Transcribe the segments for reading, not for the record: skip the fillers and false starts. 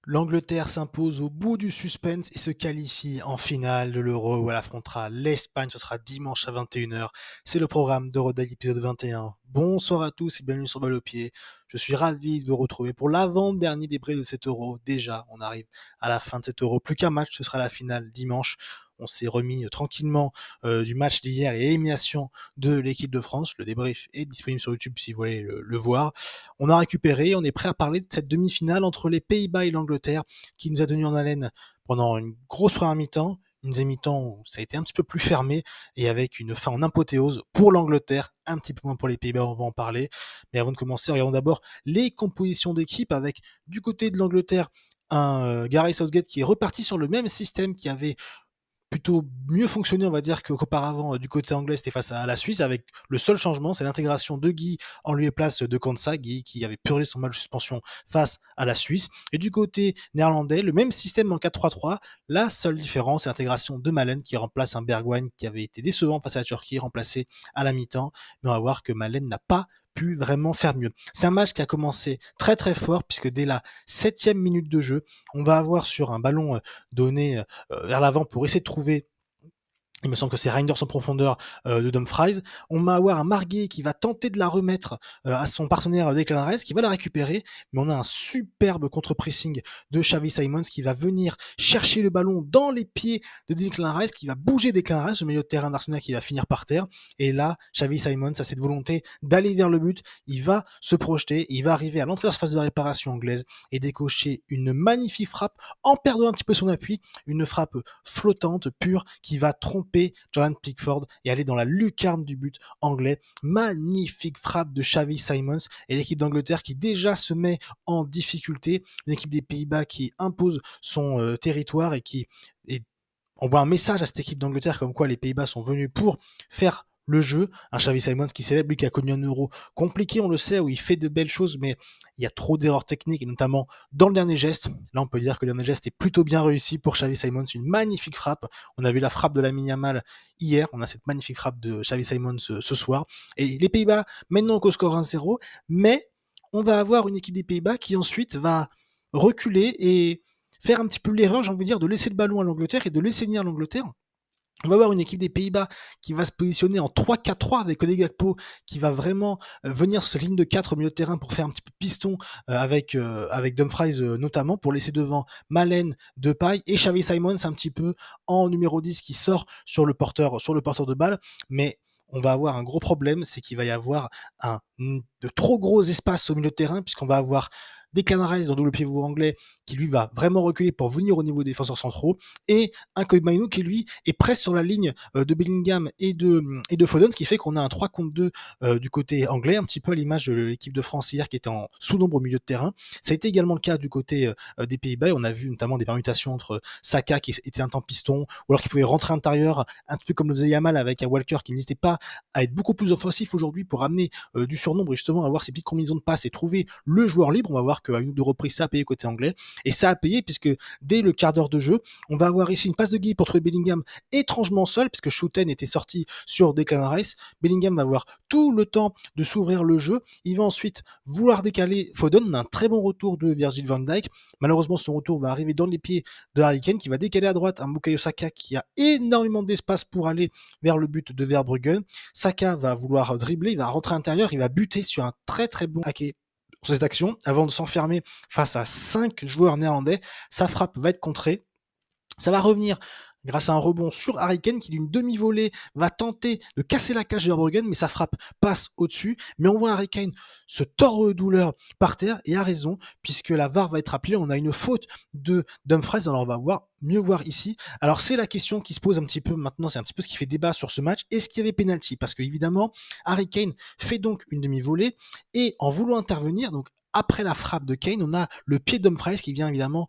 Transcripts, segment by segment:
L'Angleterre s'impose au bout du suspense et se qualifie en finale de l'Euro où elle affrontera l'Espagne. Ce sera dimanche à 21h. C'est le programme d'Eurodail épisode 21. Bonsoir à tous et bienvenue sur Balle au pied. Je suis ravi de vous retrouver pour l'avant-dernier débrief de cet Euro. Déjà, on arrive à la fin de cet Euro. Plus qu'un match, ce sera la finale dimanche. On s'est remis tranquillement du match d'hier et l'élimination de l'équipe de France. Le débrief est disponible sur YouTube si vous voulez le voir. On a récupéré, on est prêt à parler de cette demi-finale entre les Pays-Bas et l'Angleterre qui nous a tenu en haleine pendant une grosse première mi-temps, une deuxième mi-temps où ça a été un petit peu plus fermé et avec une fin en apothéose pour l'Angleterre, un petit peu moins pour les Pays-Bas, on va en parler. Mais avant de commencer, regardons d'abord les compositions d'équipe avec du côté de l'Angleterre un Gareth Southgate qui est reparti sur le même système qui avait plutôt mieux fonctionné, on va dire, qu'auparavant du côté anglais, c'était face à la Suisse, avec le seul changement, c'est l'intégration de Guy en lieu et place de Konsa, Guy qui avait purgé son match de suspension face à la Suisse. Et du côté néerlandais, le même système en 4-3-3, la seule différence, c'est l'intégration de Malen qui remplace un Bergwijn qui avait été décevant face à la Turquie, remplacé à la mi-temps. Mais on va voir que Malen n'a pas pu vraiment faire mieux. C'est un match qui a commencé très très fort puisque dès la 7e minute de jeu, on va avoir sur un ballon donné vers l'avant pour essayer de trouver, il me semble que c'est Reinders en profondeur de Dumfries. On va avoir un Marguet qui va tenter de la remettre à son partenaire Declan Rice, qui va la récupérer, mais on a un superbe contre-pressing de Xavi Simons qui va venir chercher le ballon dans les pieds de Declan Rice, qui va bouger Declan Rice, le milieu de terrain d'Arsenal qui va finir par terre. Et là, Xavi Simons a cette volonté d'aller vers le but, il va se projeter, il va arriver à l'entrée de la phase de réparation anglaise et décocher une magnifique frappe en perdant un petit peu son appui, une frappe flottante, pure, qui va tromper Jordan Pickford et aller dans la lucarne du but anglais. Magnifique frappe de Xavi Simons et l'équipe d'Angleterre qui déjà se met en difficulté. Une équipe des Pays-Bas qui impose son territoire et qui envoie un message à cette équipe d'Angleterre comme quoi les Pays-Bas sont venus pour faire le jeu. Un Xavi Simons qui célèbre, lui qui a connu un Euro compliqué, on le sait, où il fait de belles choses, mais il y a trop d'erreurs techniques, et notamment dans le dernier geste. Là, on peut dire que le dernier geste est plutôt bien réussi pour Xavi Simons. Une magnifique frappe. On a vu la frappe de Lamine Yamal hier. On a cette magnifique frappe de Xavi Simons ce soir. Et les Pays-Bas mènent donc au score 1-0, mais on va avoir une équipe des Pays-Bas qui ensuite va reculer et faire un petit peu l'erreur, j'ai envie de dire, de laisser le ballon à l'Angleterre et de laisser venir l'Angleterre. On va avoir une équipe des Pays-Bas qui va se positionner en 3-4-3 avec Cody Gakpo qui va vraiment venir sur cette ligne de 4 au milieu de terrain pour faire un petit peu piston avec Dumfries notamment pour laisser devant Malen, Depay et Xavi Simons un petit peu en numéro 10 qui sort sur le porteur de balle. Mais on va avoir un gros problème, c'est qu'il va y avoir de trop gros espaces au milieu de terrain puisqu'on va avoir Declan Rice dans double pivot anglais qui lui va vraiment reculer pour venir au niveau des défenseurs centraux et un Kobe Mainoo qui lui est presque sur la ligne de Bellingham et de Foden, ce qui fait qu'on a un 3 contre 2 du côté anglais, un petit peu à l'image de l'équipe de France hier qui était en sous-nombre au milieu de terrain. Ça a été également le cas du côté des Pays-Bas et on a vu notamment des permutations entre Saka qui était un temps piston ou alors qui pouvait rentrer à l'intérieur un peu comme le faisait Yamal avec un Walker qui n'hésitait pas à être beaucoup plus offensif aujourd'hui pour amener du surnombre et justement avoir ces petites combinaisons de passes et trouver le joueur libre. On va voir qu'à une ou deux reprises ça a payé côté anglais et ça a payé puisque dès le quart d'heure de jeu on va avoir ici une passe de Guy pour trouver Bellingham étrangement seul puisque Schouten était sorti sur Declan Rice. Bellingham va avoir tout le temps de s'ouvrir le jeu, il va ensuite vouloir décaler Foden. On a un très bon retour de Virgil van Dijk, malheureusement son retour va arriver dans les pieds de Harry Kane qui va décaler à droite un Bukayo Saka qui a énormément d'espace pour aller vers le but de Verbruggen. Saka va vouloir dribbler, il va rentrer à l'intérieur, il va buter sur un très très bon hacké sur cette action avant de s'enfermer face à 5 joueurs néerlandais. Sa frappe va être contrée. Ça va revenir grâce à un rebond sur Harry Kane qui d'une demi-volée va tenter de casser la cage de Verbruggen, mais sa frappe passe au-dessus. Mais on voit Harry Kane se tord de douleur par terre et a raison puisque la VAR va être appelée. On a une faute de Dumfries, alors on va mieux voir ici. Alors c'est la question qui se pose un petit peu maintenant, c'est un petit peu ce qui fait débat sur ce match. Est-ce qu'il y avait penalty? Parce que évidemment Harry Kane fait donc une demi-volée et en voulant intervenir, donc après la frappe de Kane, on a le pied de Dumfries qui vient évidemment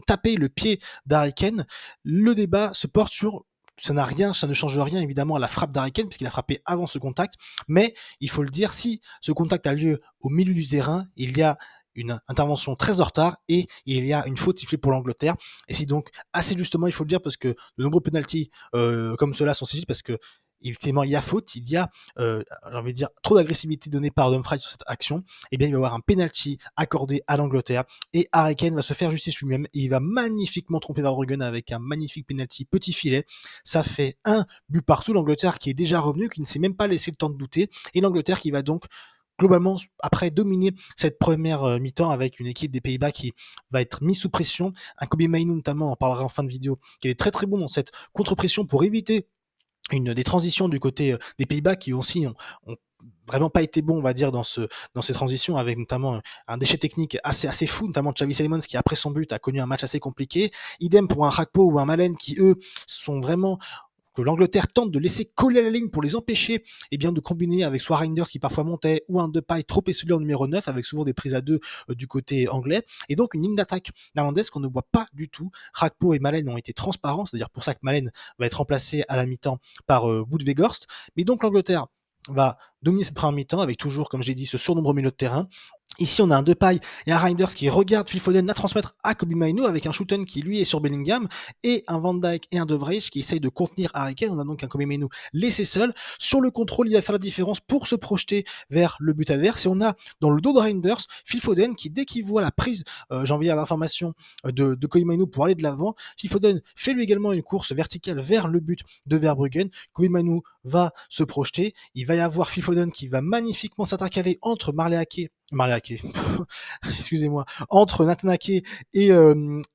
taper le pied d'Harry Kane. Le débat se porte sur ça ne change rien évidemment à la frappe d'Harry Kane puisqu'il a frappé avant ce contact, mais il faut le dire, si ce contact a lieu au milieu du terrain, il y a une intervention très en retard et il y a une faute sifflée pour l'Angleterre. Et c'est donc assez justement, il faut le dire, parce que de nombreux pénaltys comme cela sont sifflés parce que effectivement il y a faute, il y a, j'ai envie de dire, trop d'agressivité donnée par Dumfries sur cette action, eh bien il va y avoir un penalty accordé à l'Angleterre et Harry Kane va se faire justice lui-même et il va magnifiquement tromper Verbruggen avec un magnifique penalty petit filet. Ça fait un but partout, l'Angleterre qui est déjà revenue, qui ne s'est même pas laissé le temps de douter, et l'Angleterre qui va donc globalement après dominer cette première mi-temps avec une équipe des Pays-Bas qui va être mise sous pression. Un Kobbie Mainoo notamment, on en parlera en fin de vidéo, qui est très très bon dans cette contre-pression pour éviter des transitions du côté des Pays-Bas qui aussi ont vraiment pas été bons, on va dire, dans ces transitions, avec notamment un déchet technique assez fou, notamment Xavi Simons qui après son but a connu un match assez compliqué. Idem pour un Rakpo ou un Malen qui eux sont vraiment, que l'Angleterre tente de laisser coller à la ligne pour les empêcher, eh bien, de combiner avec soit Reinders qui parfois montait ou un Depay trop essoufflé en numéro 9 avec souvent des prises à deux du côté anglais, et donc une ligne d'attaque néerlandaise qu'on ne voit pas du tout. Rakpo et Malen ont été transparents, c'est-à-dire pour ça que Malen va être remplacé à la mi-temps par Wout Weghorst, mais donc l'Angleterre va dominer cette première mi-temps avec toujours, comme j'ai dit, ce surnombre au milieu de terrain. Ici, on a un Depay et un Reinders qui regarde Phil Foden la transmettre à Kobbie Mainoo avec un Schouten qui lui est sur Bellingham et un Van Dijk et un De Vrij qui essayent de contenir Harry Kane. On a donc un Kobbie Mainoo laissé seul. Sur le contrôle, il va faire la différence pour se projeter vers le but adverse. Et on a dans le dos de Reinders Phil Foden qui, dès qu'il voit la prise, j'ai envie de dire l'information de Kobbie Mainoo pour aller de l'avant, Phil Foden fait lui également une course verticale vers le but de Verbruggen. Kobbie Mainoo va se projeter. Il va y avoir Phil Foden qui va magnifiquement s'intercaler entre Marley Ake, excusez-moi, entre Nathan Ake et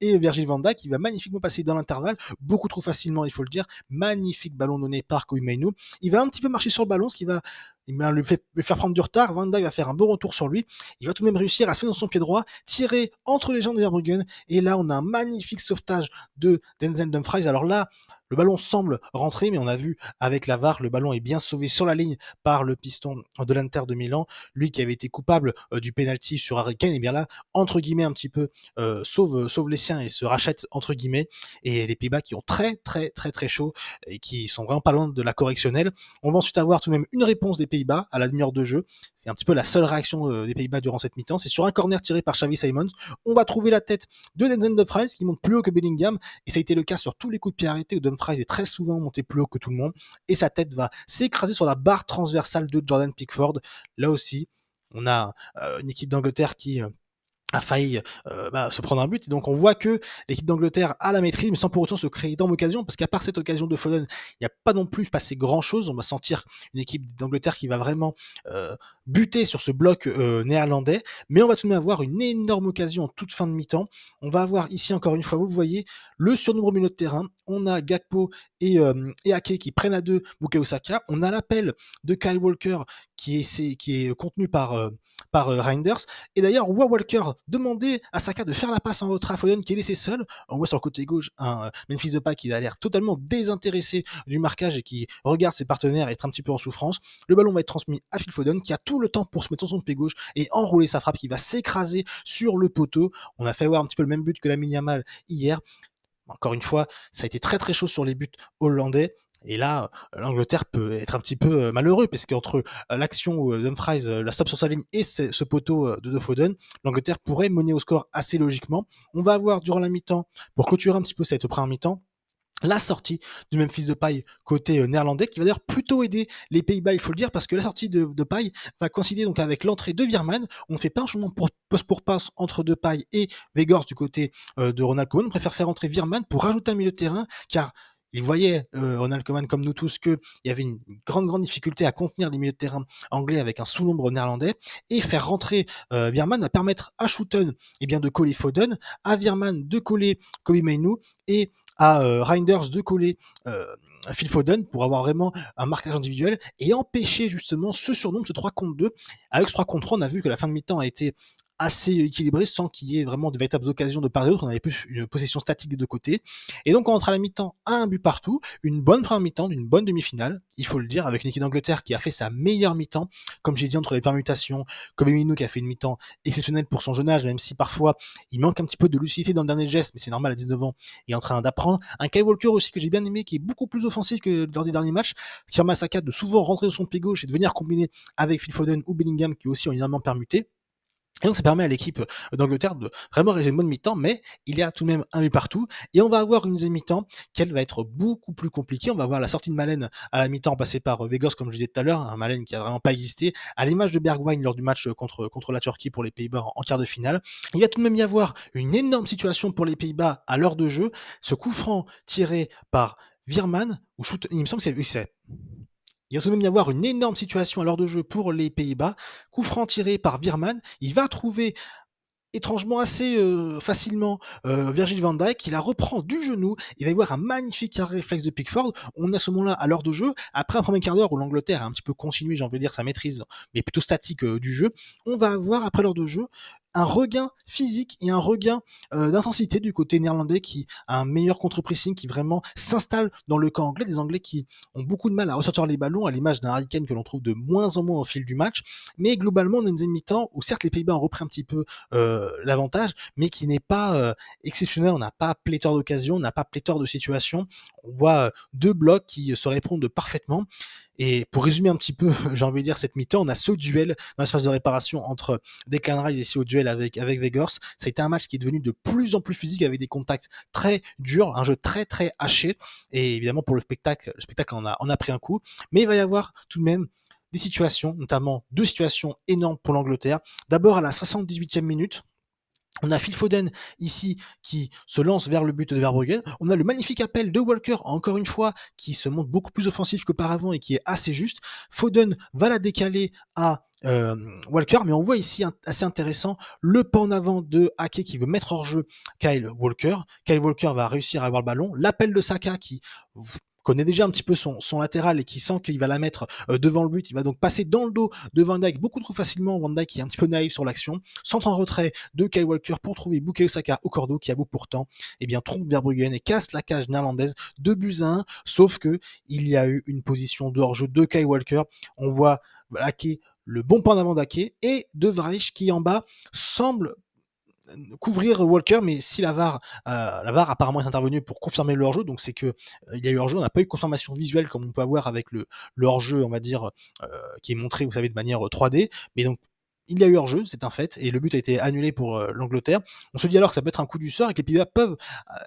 Virgil van Dijk, qui va magnifiquement passer dans l'intervalle, beaucoup trop facilement, il faut le dire. Magnifique ballon donné par Kobbie Mainoo. Il va un petit peu marcher sur le ballon, ce qui va lui faire prendre du retard. Van Dijk va faire un bon retour sur lui. Il va tout de même réussir à se mettre dans son pied droit, tirer entre les jambes de Verbruggen. Et là, on a un magnifique sauvetage de Denzel Dumfries. Alors là, le ballon semble rentrer, mais on a vu avec la VAR, le ballon est bien sauvé sur la ligne par le piston de l'Inter de Milan. Lui qui avait été coupable du penalty sur Harry Kane, et bien là, entre guillemets, un petit peu sauve les siens et se rachète entre guillemets. Et les Pays-Bas qui ont très chaud et qui sont vraiment pas loin de la correctionnelle. On va ensuite avoir tout de même une réponse des Pays-Bas à la demi-heure de jeu. C'est un petit peu la seule réaction des Pays-Bas durant cette mi-temps. C'est sur un corner tiré par Xavi Simons. On va trouver la tête de Denzel Dumfries qui monte plus haut que Bellingham, et ça a été le cas sur tous les coups de pied arrêtés où Dumfries est très souvent monté plus haut que tout le monde, et sa tête va s'écraser sur la barre transversale de Jordan Pickford. Là aussi, on a une équipe d'Angleterre qui a failli se prendre un but. Et donc on voit que l'équipe d'Angleterre a la maîtrise, mais sans pour autant se créer énorme occasion, parce qu'à part cette occasion de Foden, il n'y a pas non plus passé grand chose. On va sentir une équipe d'Angleterre qui va vraiment buter sur ce bloc néerlandais, mais on va tout de même avoir une énorme occasion en toute fin de mi-temps. On va avoir ici encore une fois, vous le voyez, le surnombre au milieu de terrain. On a Gakpo et Ake qui prennent à deux Bukayo Saka. On a l'appel de Kyle Walker qui est contenu par Reinders. Et d'ailleurs, Walker demandait à Saka de faire la passe en retrait à Foden qui est laissé seul. On voit sur le côté gauche un Memphis Depay qui a l'air totalement désintéressé du marquage et qui regarde ses partenaires être un petit peu en souffrance. Le ballon va être transmis à Phil Foden qui a tout le temps pour se mettre sur son pied gauche et enrouler sa frappe qui va s'écraser sur le poteau. On a fait voir un petit peu le même but que Lamine Yamal hier. Encore une fois, ça a été très chaud sur les buts hollandais. Et là, l'Angleterre peut être un petit peu malheureux, parce qu'entre l'action où Dumfries la stoppe sur sa ligne et ce poteau de Foden, l'Angleterre pourrait mener au score assez logiquement. On va avoir durant la mi-temps, pour clôturer un petit peu cette première mi-temps, la sortie du Memphis Depay côté néerlandais, qui va d'ailleurs plutôt aider les Pays-Bas, il faut le dire, parce que la sortie de Depay va coïncider donc avec l'entrée de Veerman. On ne fait pas un changement poste pour passe entre Depay et Weghorst du côté de Ronald Koeman. On préfère faire entrer Veerman pour rajouter un milieu de terrain, car il voyait, Ronald Koeman comme nous tous, qu'il y avait une grande difficulté à contenir les milieux de terrain anglais avec un sous-nombre néerlandais, et faire rentrer Veerman va permettre à Schouten de coller Foden, à Veerman de coller Kobbie Mainoo, et à Reinders de coller Phil Foden pour avoir vraiment un marquage individuel et empêcher justement ce surnombre, ce 3 contre 2. Avec ce 3 contre 3, on a vu que la fin de mi-temps a été assez équilibré sans qu'il y ait vraiment de véritables occasions de part et d'autre. On avait plus une possession statique des deux côtés. Et donc on rentre à la mi-temps à un but partout. Une bonne première mi-temps, d'une bonne demi-finale, il faut le dire, avec une équipe d'Angleterre qui a fait sa meilleure mi-temps. Comme j'ai dit, entre les permutations, Kobbie Mainoo qui a fait une mi-temps exceptionnelle pour son jeune âge, même si parfois il manque un petit peu de lucidité dans le dernier geste, mais c'est normal, à 19 ans, il est en train d'apprendre. Un Kyle Walker aussi que j'ai bien aimé, qui est beaucoup plus offensif que lors des derniers matchs, qui permet à Saka de souvent rentrer dans son pied gauche et de venir combiner avec Phil Foden ou Bellingham qui aussi ont énormément permuté. Et donc ça permet à l'équipe d'Angleterre de vraiment réaliser une bonne mi-temps, mais il y a tout de même un but partout. Et on va avoir une deuxième mi-temps qu'elle va être beaucoup plus compliquée. On va avoir la sortie de Malen à la mi-temps passée par Weghorst, comme je disais tout à l'heure, un Malen qui a vraiment pas existé, à l'image de Bergwijn lors du match contre la Turquie pour les Pays-Bas en quart de finale. Il va tout de même y avoir une énorme situation pour les Pays-Bas à l'heure de jeu. Ce coup franc tiré par Veerman, ou shoot, il me semble que c'est il va tout de même y avoir une énorme situation à l'heure de jeu pour les Pays-Bas. Coup franc tiré par Veerman. Il va trouver étrangement assez facilement Virgil van Dijk, qui la reprend du genou. Il va y avoir un magnifique arrêt réflexe de Pickford. On est à ce moment-là à l'heure de jeu, après un premier quart d'heure où l'Angleterre a un petit peu continué, j'ai envie de dire, sa maîtrise, mais plutôt statique du jeu. On va avoir, après l'heure de jeu, un regain physique et un regain d'intensité du côté néerlandais qui a un meilleur contre-pressing, qui vraiment s'installe dans le camp anglais, des Anglais qui ont beaucoup de mal à ressortir les ballons, à l'image d'un Harry Kane que l'on trouve de moins en moins au fil du match. Mais globalement, on a une deuxième mi-temps où certes les Pays-Bas ont repris un petit peu l'avantage, mais qui n'est pas exceptionnel. On n'a pas pléthore d'occasions, on n'a pas pléthore de situations. On voit deux blocs qui se répondent parfaitement. Et pour résumer un petit peu, j'ai envie de dire, cette mi-temps, on a ce duel dans la phase de réparation entre Declan Rice et ce duel avec Weghorst. Ça a été un match qui est devenu de plus en plus physique avec des contacts très durs, un jeu très très haché. Et évidemment, pour le spectacle en a pris un coup. Mais il va y avoir tout de même des situations, notamment deux situations énormes pour l'Angleterre. D'abord à la 78e minute, on a Phil Foden ici qui se lance vers le but de Verbruggen. On a le magnifique appel de Walker, encore une fois, qui se montre beaucoup plus offensif qu'auparavant et qui est assez juste. Foden va la décaler à Walker, mais on voit ici assez intéressant le pas en avant de Ake qui veut mettre hors jeu Kyle Walker. Kyle Walker va réussir à avoir le ballon. L'appel de Saka qui connaît déjà un petit peu son latéral et qui sent qu'il va la mettre devant le but. Il va donc passer dans le dos de Van Dijk beaucoup trop facilement. Van Dijk qui est un petit peu naïf sur l'action. Centre en retrait de Kyle Walker pour trouver Bukayo Saka au cordeau qui avoue pourtant trompe Verbruggen et casse la cage néerlandaise 2-1. Sauf que il y a eu une position de hors-jeu de Kyle Walker. On voit Ake, le bon point d'avant d'Ake, et De Vrij qui en bas semble couvrir Walker, mais si la VAR apparemment est intervenue pour confirmer le hors-jeu, donc c'est que il y a eu hors-jeu, on n'a pas eu de confirmation visuelle comme on peut avoir avec le hors-jeu, on va dire, qui est montré, vous savez, de manière 3D, mais donc il y a eu hors-jeu, c'est un fait, et le but a été annulé pour l'Angleterre. On se dit alors que ça peut être un coup du sort et que les Pays-Bas peuvent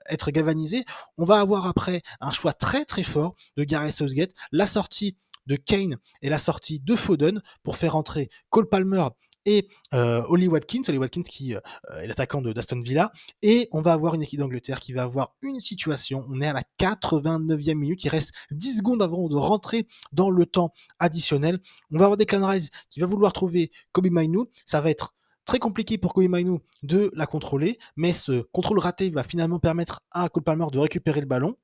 être galvanisés. On va avoir après un choix très très fort de Gareth Southgate, la sortie de Kane et la sortie de Foden pour faire entrer Cole Palmer et Ollie Watkins qui est l'attaquant d'Aston Villa, et on va avoir une équipe d'Angleterre qui va avoir une situation, on est à la 89e minute, il reste 10 secondes avant de rentrer dans le temps additionnel, on va avoir Declan Rice qui va vouloir trouver Kobbie Mainoo, ça va être très compliqué pour Kobbie Mainoo de la contrôler, mais ce contrôle raté va finalement permettre à Cole Palmer de récupérer le ballon.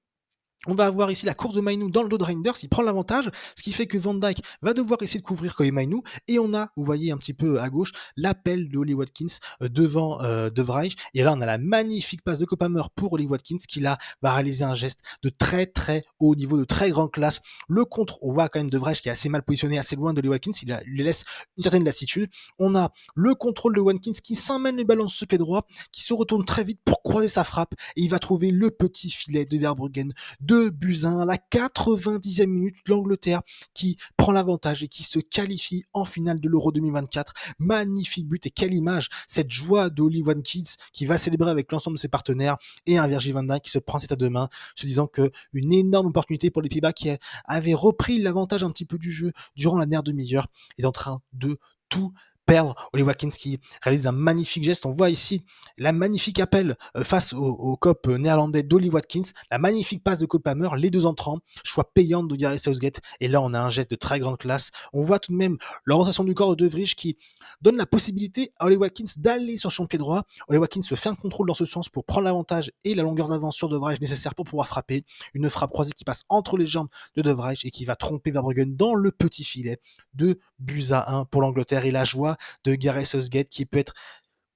On va avoir ici la course de Mainoo dans le dos de Reinders, il prend l'avantage, ce qui fait que Van Dijk va devoir essayer de couvrir Kobbie Mainoo, et on a, vous voyez un petit peu à gauche, l'appel de Ollie Watkins devant De Vrij, et là on a la magnifique passe de Cophammer pour Ollie Watkins, qui là va réaliser un geste de très très haut niveau, de très grande classe. Le contre, on voit quand même De Vrij qui est assez mal positionné, assez loin de Ollie Watkins, il lui laisse une certaine lassitude. On a le contrôle de Watkins qui s'emmène le ballon sur ce pied droit, qui se retourne très vite pour croiser sa frappe, et il va trouver le petit filet de Verbruggen, 2-1 à la 90e minute, l'Angleterre qui prend l'avantage et qui se qualifie en finale de l'Euro 2024. Magnifique but, et quelle image, cette joie d'Ollie Watkins qui va célébrer avec l'ensemble de ses partenaires, et un Virgil van Dijk qui se prend tête à deux mains, se disant que une énorme opportunité pour les Pays-Bas qui avaient repris l'avantage un petit peu du jeu durant la dernière demi-heure est en train de tout perdre. Ollie Watkins qui réalise un magnifique geste. On voit ici la magnifique appel face au cop néerlandais d'Ollie Watkins, la magnifique passe de Cole Palmer, les deux entrants, choix payant de Gareth Southgate, et là on a un geste de très grande classe. On voit tout de même l'orientation du corps de De Vrij qui donne la possibilité à Ollie Watkins d'aller sur son pied droit. Ollie Watkins se fait un contrôle dans ce sens pour prendre l'avantage et la longueur d'avance sur De Vrij nécessaire pour pouvoir frapper. Une frappe croisée qui passe entre les jambes de Vrij et qui va tromper Verbruggen dans le petit filet. 2-1 pour l'Angleterre, et la joie de Gareth Southgate qui peut être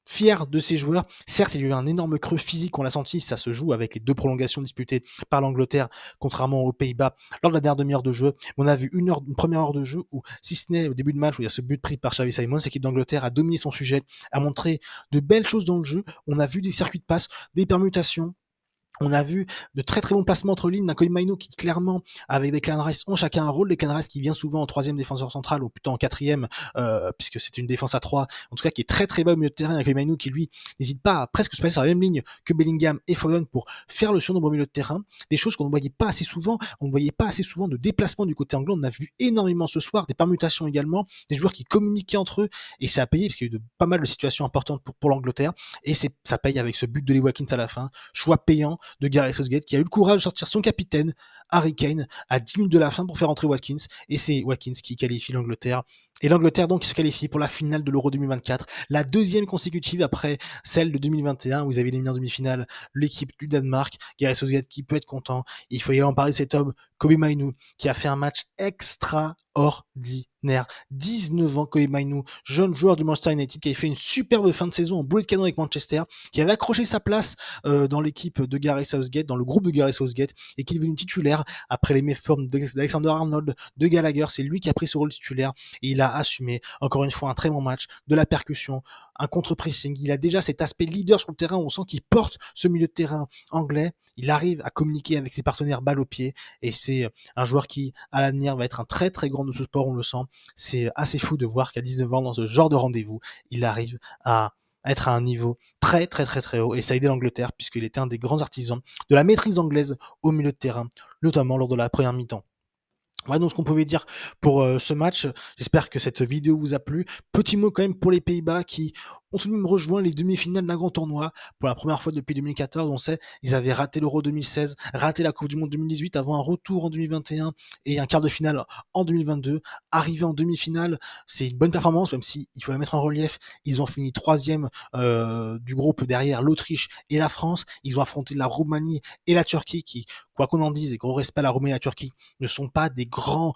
fier de ses joueurs. Certes, il y a eu un énorme creux physique, on l'a senti, ça se joue avec les deux prolongations disputées par l'Angleterre, contrairement aux Pays-Bas lors de la dernière demi-heure de jeu. On a vu une première heure de jeu où, si ce n'est au début de match où il y a ce but pris par Xavi Simons, l'équipe d'Angleterre a dominé son sujet, a montré de belles choses dans le jeu. On a vu des circuits de passe, des permutations. On a vu de très très bons placements entre lignes d'un Kobe Mainoo qui clairement, avec Declan Rice, ont chacun un rôle. Declan Rice qui vient souvent en troisième défenseur central ou plutôt en quatrième, puisque c'est une défense à 3, en tout cas qui est très très bas au milieu de terrain. Un Kobe Mainoo qui lui n'hésite pas à presque se passer sur la même ligne que Bellingham et Foden pour faire le surnombre au milieu de terrain. Des choses qu'on ne voyait pas assez souvent. On ne voyait pas assez souvent de déplacement du côté anglais. On a vu énormément ce soir, des permutations également, des joueurs qui communiquaient entre eux et ça a payé parce qu'il y a eu pas mal de situations importantes pour l'Angleterre et ça paye avec ce but de Lee Watkins à la fin. Choix payant de Gareth Southgate qui a eu le courage de sortir son capitaine Harry Kane à 10 minutes de la fin pour faire entrer Watkins et c'est Watkins qui qualifie l'Angleterre et l'Angleterre donc qui se qualifie pour la finale de l'Euro 2024, la deuxième consécutive après celle de 2021 où ils avaient éliminé en demi-finale l'équipe du Danemark. Gareth Southgate qui peut être content, il faut y aller en parler de cet homme Kobe Mainoo qui a fait un match extraordinaire. 19 ans Kobe Mainoo, jeune joueur du Manchester United qui avait fait une superbe fin de saison en boulet de canon avec Manchester, qui avait accroché sa place dans l'équipe de Gareth Southgate, dans le groupe de Gareth Southgate, et qui est devenu titulaire après les méformes d'Alexander Arnold, de Gallagher. C'est lui qui a pris ce rôle titulaire et il a assumé encore une fois un très bon match, de la percussion, un contre-pressing. Il a déjà cet aspect leader sur le terrain où on sent qu'il porte ce milieu de terrain anglais. Il arrive à communiquer avec ses partenaires balle au pied et c'est un joueur qui, à l'avenir, va être un très très grand de ce sport, on le sent. C'est assez fou de voir qu'à 19 ans, dans ce genre de rendez-vous, il arrive à être à un niveau très très très très haut et ça a aidé l'Angleterre puisqu'il était un des grands artisans de la maîtrise anglaise au milieu de terrain, notamment lors de la première mi-temps. Voilà donc ce qu'on pouvait dire pour ce match. J'espère que cette vidéo vous a plu. Petit mot quand même pour les Pays-Bas qui ont tout de même rejoint les demi-finales d'un grand tournoi pour la première fois depuis 2014. On sait, ils avaient raté l'Euro 2016, raté la Coupe du Monde 2018 avant un retour en 2021 et un quart de finale en 2022. Arrivé en demi-finale, c'est une bonne performance, même si il faut la mettre en relief. Ils ont fini troisième du groupe derrière l'Autriche et la France. Ils ont affronté la Roumanie et la Turquie qui, quoi qu'on en dise, et gros respect à la Roumanie et à la Turquie, ne sont pas des grandes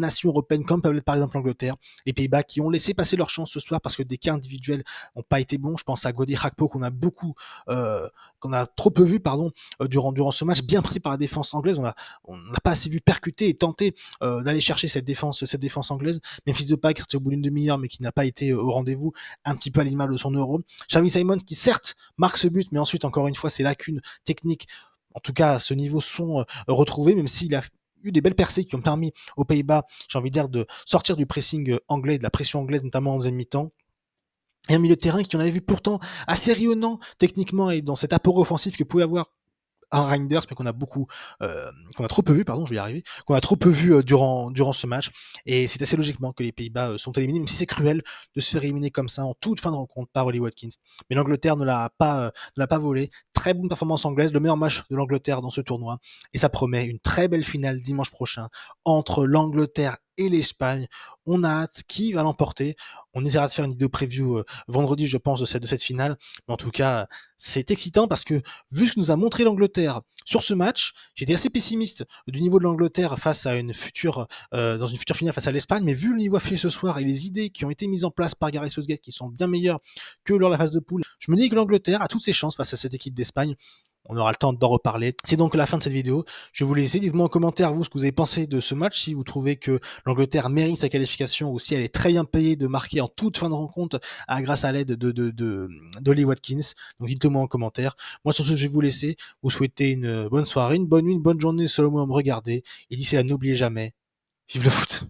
nations européennes comme peut l'être par exemple l'Angleterre. Les Pays-Bas qui ont laissé passer leur chance ce soir parce que des cas individuels n'ont pas été bons. Je pense à Godi Gakpo qu'on a trop peu vu durant ce match, bien pris par la défense anglaise. On n'a pas assez vu percuter et tenter d'aller chercher cette défense anglaise. Memphis Depay qui est au bout d'une demi-heure mais qui n'a pas été au rendez-vous, un petit peu à l'image de son Euro. Xavi Simons qui certes marque ce but mais ensuite encore une fois ses lacunes techniques en tout cas à ce niveau sont retrouvées, même s'il a eu des belles percées qui ont permis aux Pays-Bas, j'ai envie de dire, de sortir du pressing anglais, de la pression anglaise, notamment en deuxième mi-temps. Et un milieu de terrain qui on avait vu pourtant assez rayonnant techniquement et dans cet apport offensif que pouvait avoir un Reinders, mais qu'on a trop peu vu, pardon, je vais y arriver, qu'on a trop peu vu durant ce match. Et c'est assez logiquement que les Pays-Bas sont éliminés, même si c'est cruel de se faire éliminer comme ça en toute fin de rencontre par Ollie Watkins. Mais l'Angleterre ne l'a pas volé. Très bonne performance anglaise, le meilleur match de l'Angleterre dans ce tournoi. Et ça promet une très belle finale dimanche prochain entre l'Angleterre et l'Espagne. On a hâte. Qui va l'emporter? On essaiera de faire une vidéo preview vendredi, je pense, de cette finale. Mais en tout cas, c'est excitant parce que, vu ce que nous a montré l'Angleterre sur ce match, j'étais assez pessimiste du niveau de l'Angleterre face à dans une future finale face à l'Espagne. Mais vu le niveau affiché ce soir et les idées qui ont été mises en place par Gareth Southgate qui sont bien meilleures que lors de la phase de poule, je me dis que l'Angleterre a toutes ses chances face à cette équipe d'Espagne. On aura le temps d'en reparler. C'est donc la fin de cette vidéo. Je vais vous laisser. Dites-moi en commentaire, vous, ce que vous avez pensé de ce match. Si vous trouvez que l'Angleterre mérite sa qualification ou si elle est très bien payée de marquer en toute fin de rencontre grâce à l'aide d'Ollie Watkins. Donc dites-moi en commentaire. Moi, sur ce, je vais vous laisser. Vous souhaitez une bonne soirée, une bonne nuit, une bonne journée selon moi à me regarder. Et d'ici là, n'oubliez jamais, vive le foot!